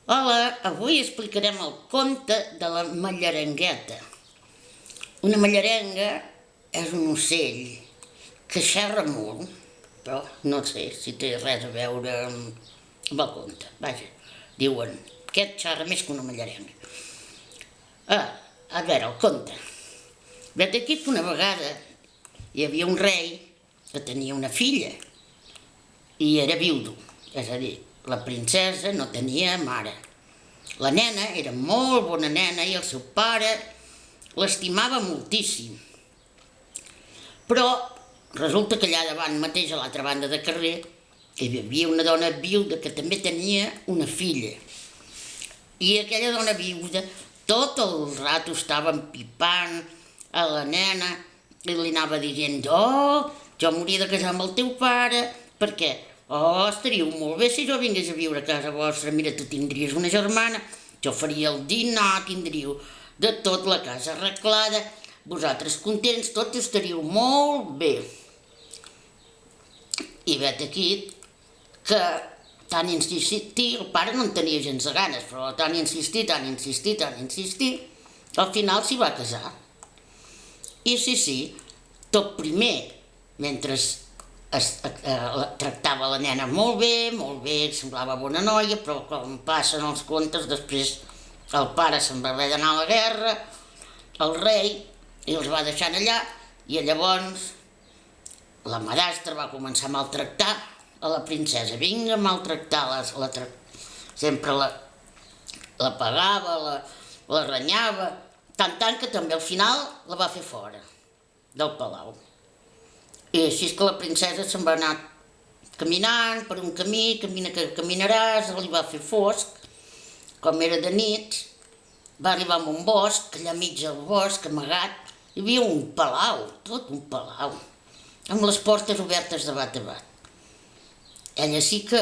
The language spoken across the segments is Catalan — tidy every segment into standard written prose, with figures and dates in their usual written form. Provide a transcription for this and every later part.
Hola, avui explicarem el conte de la mallarengueta. Una mallarenga és un ocell que xerra molt, però no sé si té res a veure amb el conte. Vaja, diuen, aquest xerra més que una mallarenga. A veure, el conte. Vet aquí que una vegada hi havia un rei que tenia una filla i era viudo, és a dir, la princesa no tenia mare. La nena era molt bona nena i el seu pare l'estimava moltíssim. Però resulta que allà davant mateix, a l'altra banda de carrer, hi havia una dona viuda que també tenia una filla. I aquella dona viuda tot el rato estava empipant a la nena i li anava dient: oh, jo m'hauria de casar amb el teu pare perquè estaríeu molt bé si jo vingués a viure a casa vostra, mira, tu tindries una germana, jo faria el dinar, tindríeu de tot, la casa arreglada, vosaltres contents, tots estaríeu molt bé. I vet aquí que tant insistir, el pare no en tenia gens de ganes, però tant insistir, al final s'hi va casar. I sí, tot primer, mentre tractava la nena molt bé, semblava bona noia, però com passen els contes, després el pare se'n va haver d'anar a la guerra, el rei, i els va deixant allà, i llavors la madrastra va començar a maltractar a la princesa. Vinga, a maltractar-la, sempre la pagava, la renyava, tant que també al final la va fer fora del palau. I així és que la princesa se'n va anar caminant per un camí, camina que caminaràs, li va fer fosc, com era de nit, va arribar a un bosc, allà mig del bosc, amagat, hi havia un palau, tot un palau, amb les portes obertes de bat a bat. Ella sí que,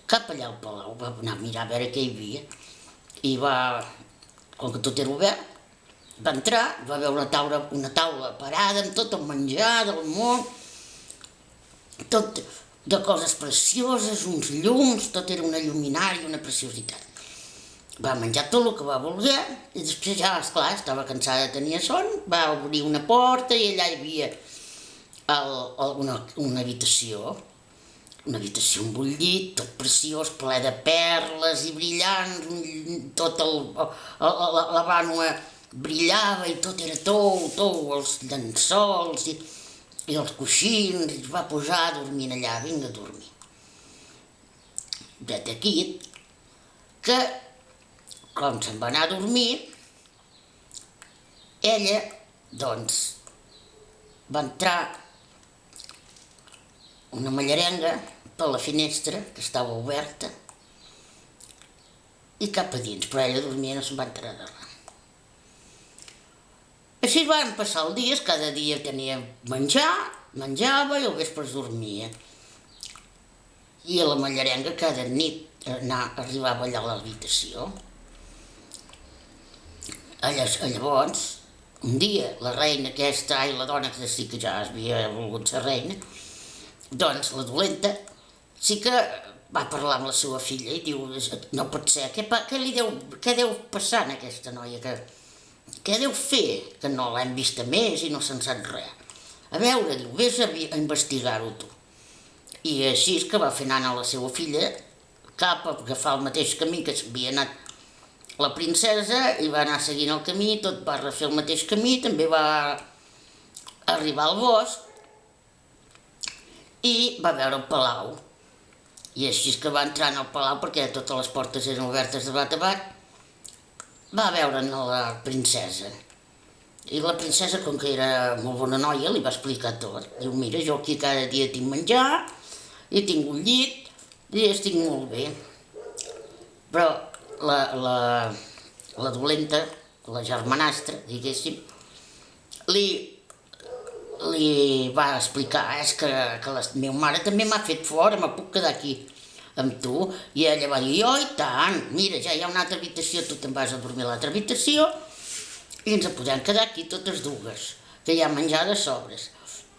cap allà al palau, va anar a mirar a veure què hi havia, i va, com que tot era obert, va entrar, va veure una taula parada amb tot el menjar del món, tot de coses precioses, uns llums, tot era una lluminària, una preciositat. Va menjar tot el que va voler i després ja, esclar, estava cansada, tenia son, va obrir una porta i allà hi havia una habitació, amb un llit, tot preciós, ple de perles i brillants, tot la vànua brillava i tot era tou, els llençols i els coixins, i es va posar dormint allà, vinga a dormir. Vet aquí que, com se'n va anar a dormir, ella, doncs, va entrar una mallarenga per la finestra, que estava oberta, i cap a dins, però ella dormia, no se'n va enterar de res. Així van passar els dies, cada dia tenia menjar, menjava i al vespre es dormia. I la mallarenga cada nit arribava allà a l'habitació. Llavors, un dia, la reina aquesta, la dona que sí que ja havia volgut ser reina, doncs la dolenta sí que va parlar amb la seva filla i diu: no pot ser, què deu passar en aquesta noia, què deu fer que no l'hem vista més i no se'n sap res? A veure, diu, vés a investigar-ho tu. I així és que va fer anar la seva filla cap a agafar el mateix camí que havia anat la princesa i va anar seguint el camí, tot va refer el mateix camí, també va arribar al bosc i va veure el palau. I així és que va entrar en el palau, perquè totes les portes eren obertes de bat a bat, va veure la princesa. I la princesa, com que era molt bona noia, li va explicar tot. Diu: mira, jo aquí cada dia tinc menjar, i tinc un llit, i estic molt bé. Però la dolenta, la germanastra, diguéssim, li va explicar: és que la meva mare també m'ha fet fora, me puc quedar aquí amb tu? I ella va dir: oh, i tant, mira, ja hi ha una altra habitació, tu te'n vas a dormir a l'altra habitació i ens podem quedar aquí totes dues, que hi ha menjar de sobres.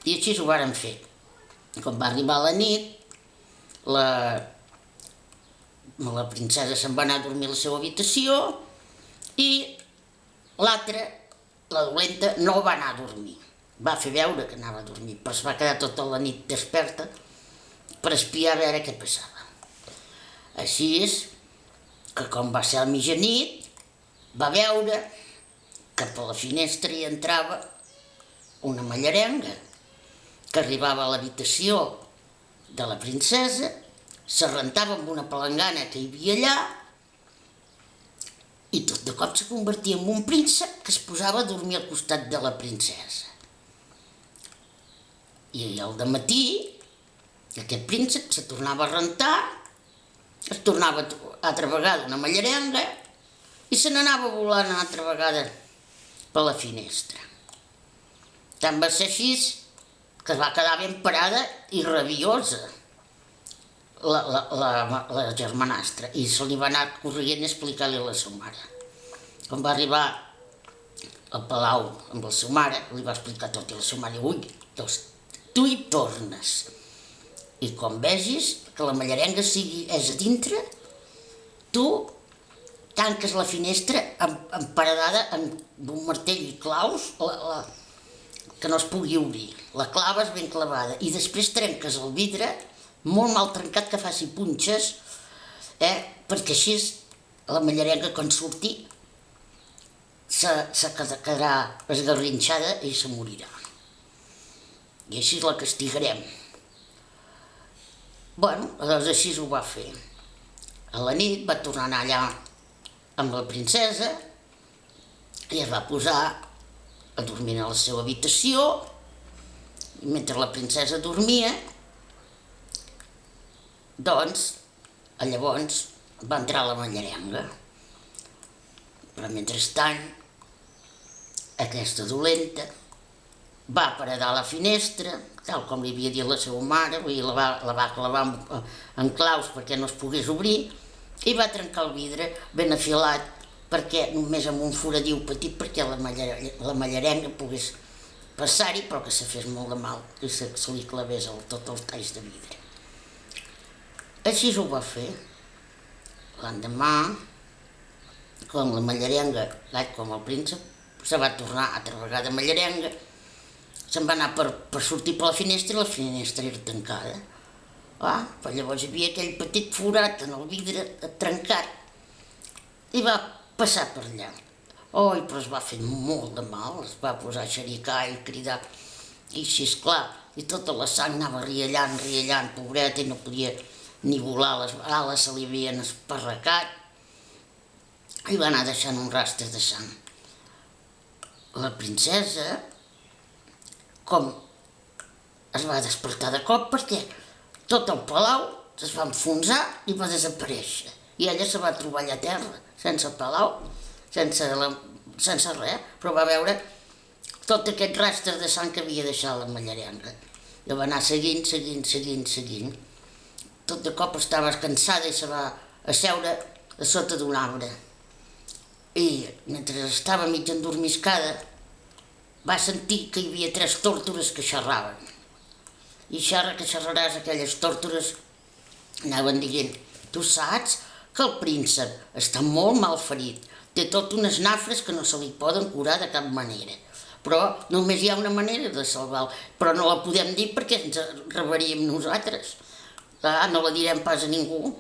I així ho varen fer. Quan va arribar la nit, la princesa se'n va anar a dormir a la seva habitació i l'altra, la dolenta, no va anar a dormir. Va fer veure que anava a dormir, però es va quedar tota la nit desperta per espiar a veure què passava. Així és que, com va ser a mitjanit, va veure que per la finestra hi entrava una mallarenga que arribava a l'habitació de la princesa, s'arrentava amb una palangana que hi havia allà i tot de cop se convertia en un príncep que es posava a dormir al costat de la princesa. I al dematí aquest príncep se tornava a rentar, es tornava altra vegada una mallarenga i se n'anava volant altra vegada per la finestra. Tant va ser així que es va quedar ben parada i rabiosa la germanastra i se li va anar corrient a explicar-li a la seva mare. Quan va arribar al palau amb la seva mare, li va explicar tot i la seva mare, ui, doncs tu hi tornes i quan vegis que la mallarenga és a dintre, tu tanques la finestra emparedada amb un martell i claus que no es pugui obrir. La claves ben clavada i després trenques el vidre molt mal trencat que faci punxes, perquè així la mallarenga quan surti se quedarà esgarrinxada i se morirà. I així la castigarem. Bueno, doncs així ho va fer. A la nit va tornar a anar allà amb la princesa i es va posar a dormir a la seva habitació i mentre la princesa dormia, doncs, llavors va entrar la mallarenga. Però mentrestant, aquesta dolenta va paredar a la finestra, tal com li havia dit la seva mare, la va clavar en claus perquè no es pogués obrir i va trencar el vidre ben afilat perquè només amb un foradiu petit perquè la mallarenga pogués passar-hi però que se fes molt de mal i se li clavés tot el talls de vidre. Així ho va fer. L'endemà, quan la mallarenga, com el príncep, se va tornar altra vegada mallarenga, se'n va anar per sortir per la finestra i la finestra era tancada. Però llavors hi havia aquell petit forat en el vidre trencat i va passar per allà. Però es va fer molt de mal, es va posar a xericar i cridar i així, esclar, i tota la sang anava riallant, pobreta, i no podia ni volar, les ales se li havien esparracat i va anar deixant un rastre de sang. La princesa, com es va despertar de cop perquè tot el palau es va enfonsar i va desaparèixer. I ella se va trobar allà a terra, sense palau, sense res, però va veure tot aquest rastre de sang que havia deixat la mallarenga. I va anar seguint. Tot de cop estava cansada i se va asseure a sota d'un arbre. I mentre estava mig endormiscada va sentir que hi havia 3 tórtores que xerraven. I xerra que xerraràs, aquelles tórtores anaven dient: tu saps que el príncep està molt mal ferit, té tot unes nafres que no se li poden curar de cap manera. Però només hi ha una manera de salvar-lo, però no la podem dir perquè ens rebaríem nosaltres. No la direm pas a ningú.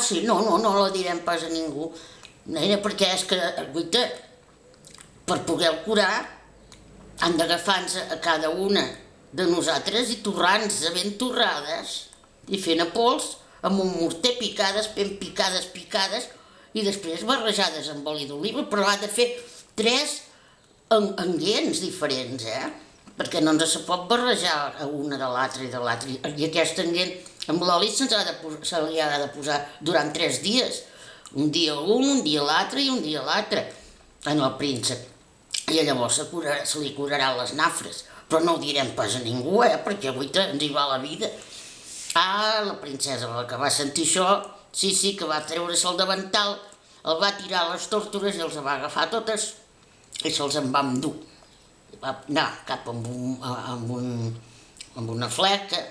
Sí, no la direm pas a ningú. Perquè és que, guaita, per poder-lo curar, han d'agafar-nos a cada una de nosaltres i torrar-nos ben torrades i fent a pols amb un morter picades, ben picades, i després barrejades amb oli d'oliva, però ha de fer 3 enguents diferents, perquè no ens se pot barrejar una de l'altra i de l'altra. I aquest enguent amb l'oli se li ha de posar durant 3 dies. Un dia un dia l'altre i un dia l'altre en el príncep. I llavors se li curaran les nafres. Però no ho direm pas a ningú, perquè avui ens hi va la vida. La princesa, que va sentir això, sí, que va treure's el davantal, el va tirar a les tórtores i els va agafar totes i se'ls en va endur. Va anar cap amb una fleca,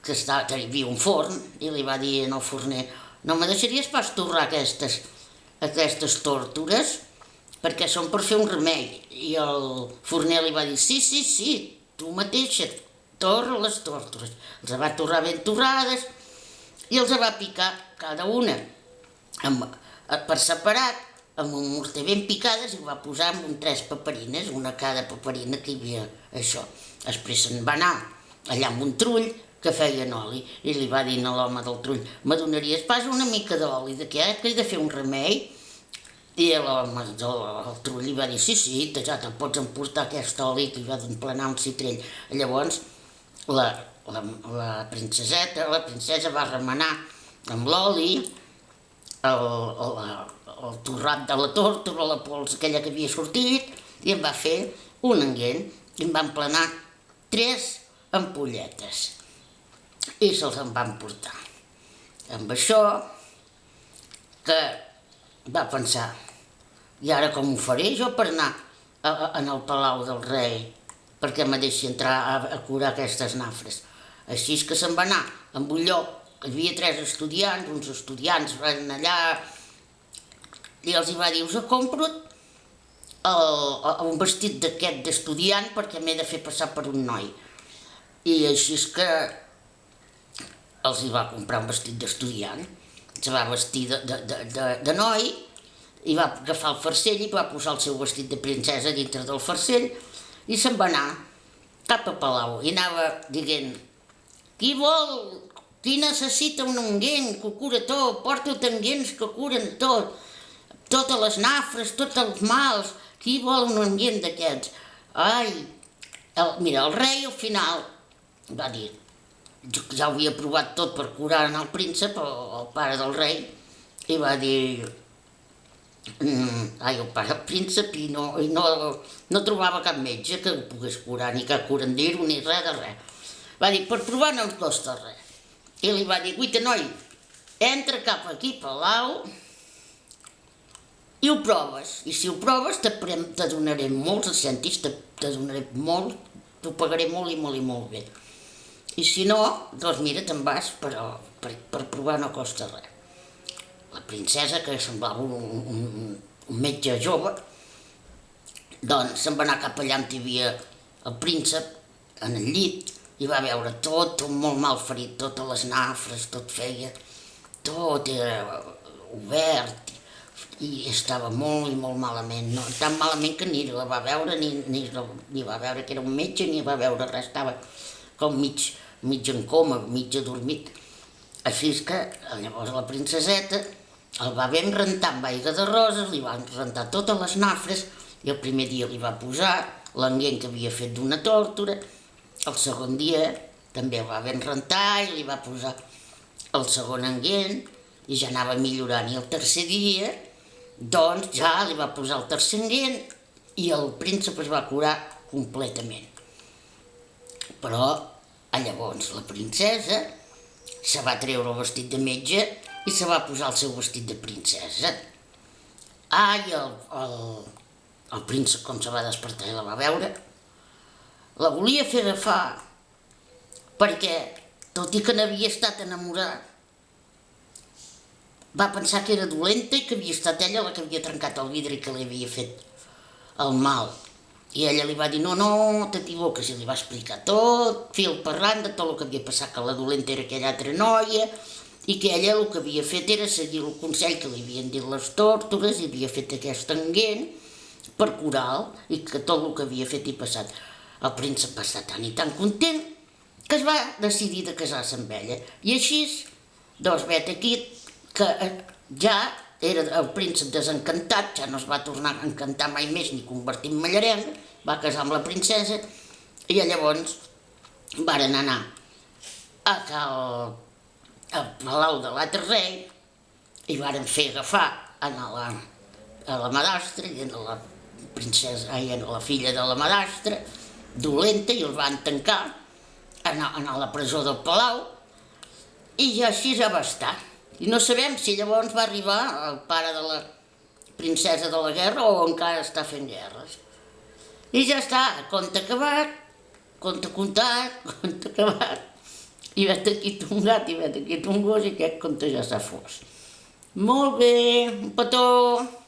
que hi havia un forn, i li va dir al forner: no me deixaries pas torrar aquestes tórtores, perquè són per fer un remei. I el forner li va dir, sí, tu mateixa, torra les tórtores. Els va torrar ben torrades i els va picar cada una per separat, amb un morter ben picades, i ho va posar amb 3 paperines, una cada paperina que hi havia això. Després se'n va anar allà amb un trull que feien oli i li va dir a l'home del trull, me donaries pas una mica d'oli, de què? Que he de fer un remei? I l'home del trull li va dir, sí, ja te'n pots emportar aquest oli, que li va emplenar un citrell. Llavors la princesa va remenar amb l'oli el torrat de la tórtora, la pols aquella que havia sortit, i em va fer un enguent i em va emplenar 3 ampolletes i se'ls en van portar. Amb això que va pensar, i ara com ho faré jo per anar en el palau del rei perquè me deixi entrar a curar aquestes nafres? Així és que se'n va anar amb un lloc, hi havia 3 estudiants, uns estudiants van allà i els va dir, us compro un vestit d'aquest d'estudiant perquè m'he de fer passar per un noi. I així és que els va comprar un vestit d'estudiant, se va vestir de noi i va agafar el farcell i va posar el seu vestit de princesa dintre del farcell i se'n va anar cap a palau i anava dient, qui necessita un unguent que ho cura tot, porta-te unguents que curen tot, totes les nafres, tots els mals, qui vol un unguent d'aquests? Ai, mira, el rei al final va dir, ja ho havia provat tot per curar el príncep, el pare del rei, i va dir, el pare del príncep, i no trobava cap metge que ho pogués curar, ni cap curandero, ni res de res. Va dir, per provar no ens costa res. I li va dir, guaita noi, entra cap aquí, palau, i ho proves. I si ho proves te donaré molts assentis, te donaré molt, t'ho pagaré molt i molt i molt bé. I si no, doncs mira, te'n vas, però per provar no costa res. La princesa, que semblava un metge jove, doncs se'n va anar cap allà on hi havia el príncep, en el llit, i va veure tot molt mal ferit, totes les nafres, tot era obert, i estava molt i molt malament, tan malament que ni la va veure, ni va veure que era un metge, ni va veure res, estava com mig en coma, mig adormit. Així és que llavors la princeseta el va ben rentar amb aigua de roses, li van rentar totes les nafres, i el primer dia li va posar l'enguent que havia fet d'una tórtora, el segon dia també el va ben rentar i li va posar el segon enguent i ja anava millorant. I el tercer dia, doncs ja li va posar el tercer enguent i el príncep es va curar completament. Però llavors la princesa se va treure el vestit de metge i se va posar el seu vestit de princesa. Ai, el príncep com se va despertar i la va veure, la volia fer agafar perquè, tot i que n'havia estat enamorat, va pensar que era dolenta i que havia estat ella la que havia trencat el vidre i que li havia fet el mal. I ella li va dir, no, t'equivoques, i li va explicar tot, fil per randa, tot el que havia passat, que la dolenta era aquella altra noia, i que ella el que havia fet era seguir el consell que li havien dit les tórtores i havia fet aquest enguent per curar-lo, i que tot el que havia fet i passat. El príncep va estar tan i tan content que es va decidir de casar-se amb ella. I així, doncs vet aquí que ja era el príncep desencantat, ja no es va tornar a encantar mai més ni convertir en mallarenc, va casar amb la princesa i llavors varen anar al palau de l'altre rei i varen fer agafar a la madrastra i a la princesa, a la filla de la madrastra, dolenta, i el van tancar a la presó del palau i ja així ja va estar. I no sabem si llavors va arribar el pare de la princesa de la guerra o encara està fent guerres. I ja està, conte acabat, conte contat, conte acabat. I vet aquí un gat i vet aquí un gos i aquest conte ja s'ha fos. Molt bé, un petó.